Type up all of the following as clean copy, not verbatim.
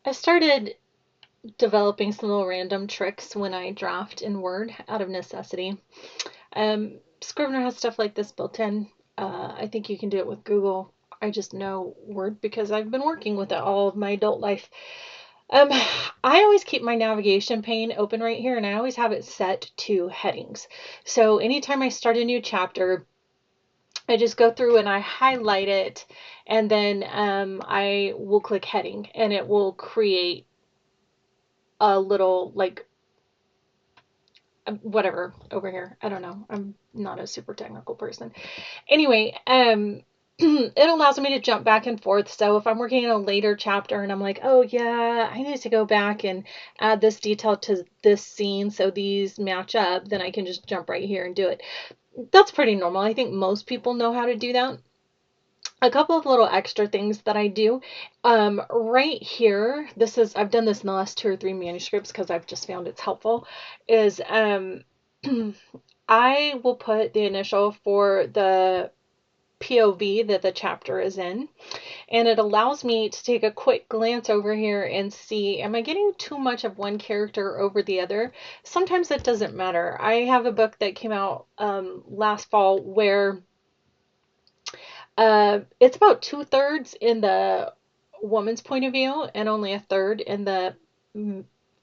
I started developing some little random tricks when I draft in Word out of necessity. Scrivener has stuff like this built in. I think you can do it with Google. I just know Word because I've been working with it all of my adult life. I always keep my navigation pane open right here, and I always have it set to headings. So anytime I start a new chapter, I just go through and I highlight it, and then I will click heading, and it will create a little like whatever over here. I don't know. I'm not a super technical person. Anyway, it allows me to jump back and forth. So if I'm working in a later chapter and I'm like, oh yeah, I need to go back and add this detail to this scene so these match up, then I can just jump right here and do it. That's pretty normal. I think most people know how to do that. A couple of little extra things that I do. Right here, I've done this in the last 2 or 3 manuscripts because I've just found it's helpful, is I will put the initial for the POV that the chapter is in, and it allows me to take a quick glance over here and see, am I getting too much of one character over the other? Sometimes it doesn't matter. I have a book that came out last fall where it's about 2/3 in the woman's point of view and only a third in the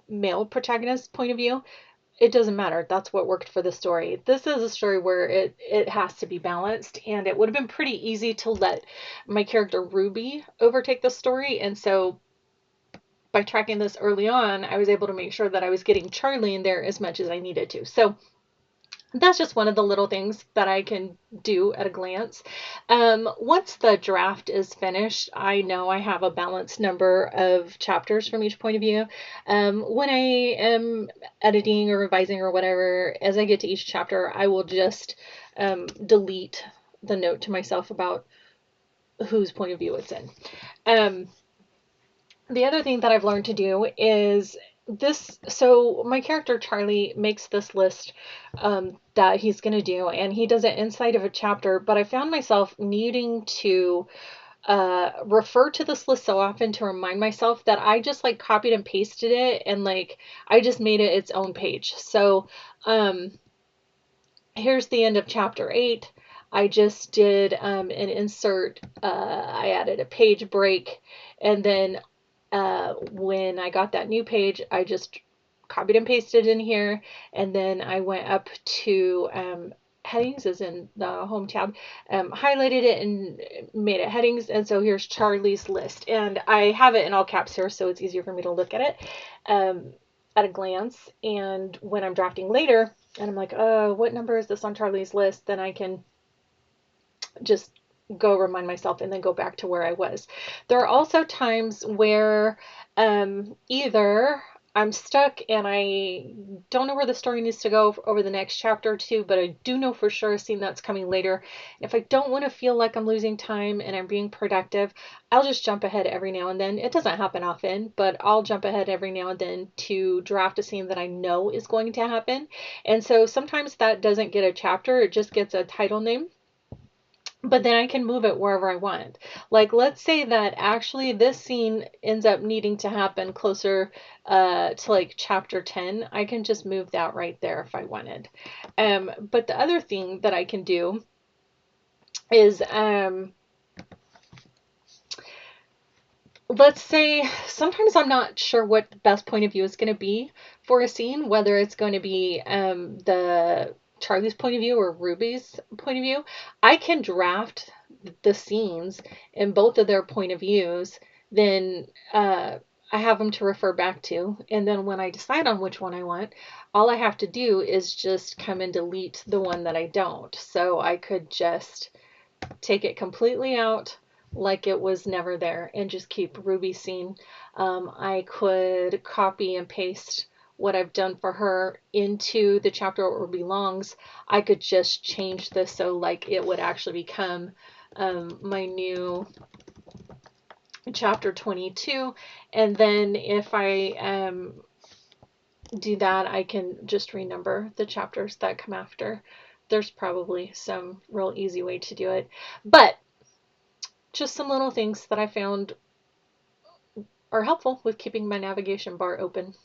male protagonist's point of view. It doesn't matter. That's what worked for the story. This is a story where it has to be balanced, and it would have been pretty easy to let my character Ruby overtake the story. And so by tracking this early on, I was able to make sure that I was getting Charlie in there as much as I needed to. So that's just one of the little things that I can do at a glance. Once the draft is finished, I know I have a balanced number of chapters from each point of view. When I am editing or revising or whatever, as I get to each chapter, I will just delete the note to myself about whose point of view it's in. The other thing that I've learned to do is this. So my character Charlie makes this list that he's going to do, and he does it inside of a chapter, but I found myself needing to refer to this list so often to remind myself that I just like copied and pasted it, and like I just made it its own page. So here's the end of chapter 8. I just did an insert. I added a page break, and then when I got that new page, I just copied and pasted in here, and then I went up to headings, as in the home tab, highlighted it and made it headings. And so here's Charlie's list, and I have it in all caps here, so it's easier for me to look at it at a glance. And when I'm drafting later, and I'm like, oh, what number is this on Charlie's list? Then I can just go remind myself and then go back to where I was. There are also times where either I'm stuck and I don't know where the story needs to go over the next chapter or two, but I do know for sure a scene that's coming later. If I don't want to feel like I'm losing time and I'm being productive, I'll just jump ahead every now and then. It doesn't happen often, but I'll jump ahead every now and then to draft a scene that I know is going to happen. And so sometimes that doesn't get a chapter, it just gets a title name, but then I can move it wherever I want. Like, let's say that actually this scene ends up needing to happen closer to like chapter 10. I can just move that right there if I wanted. But the other thing that I can do is, let's say sometimes I'm not sure what the best point of view is going to be for a scene, whether it's going to be the Charlie's point of view or Ruby's point of view. I can draft the scenes in both of their point of views, then I have them to refer back to. And then when I decide on which one I want, all I have to do is just come and delete the one that I don't. So I could just take it completely out like it was never there and just keep Ruby's scene. I could copy and paste what I've done for her into the chapter where it belongs. I could just change this so like it would actually become my new chapter 22. And then if I do that, I can just renumber the chapters that come after. There's probably some real easy way to do it, but just some little things that I found are helpful with keeping my navigation bar open.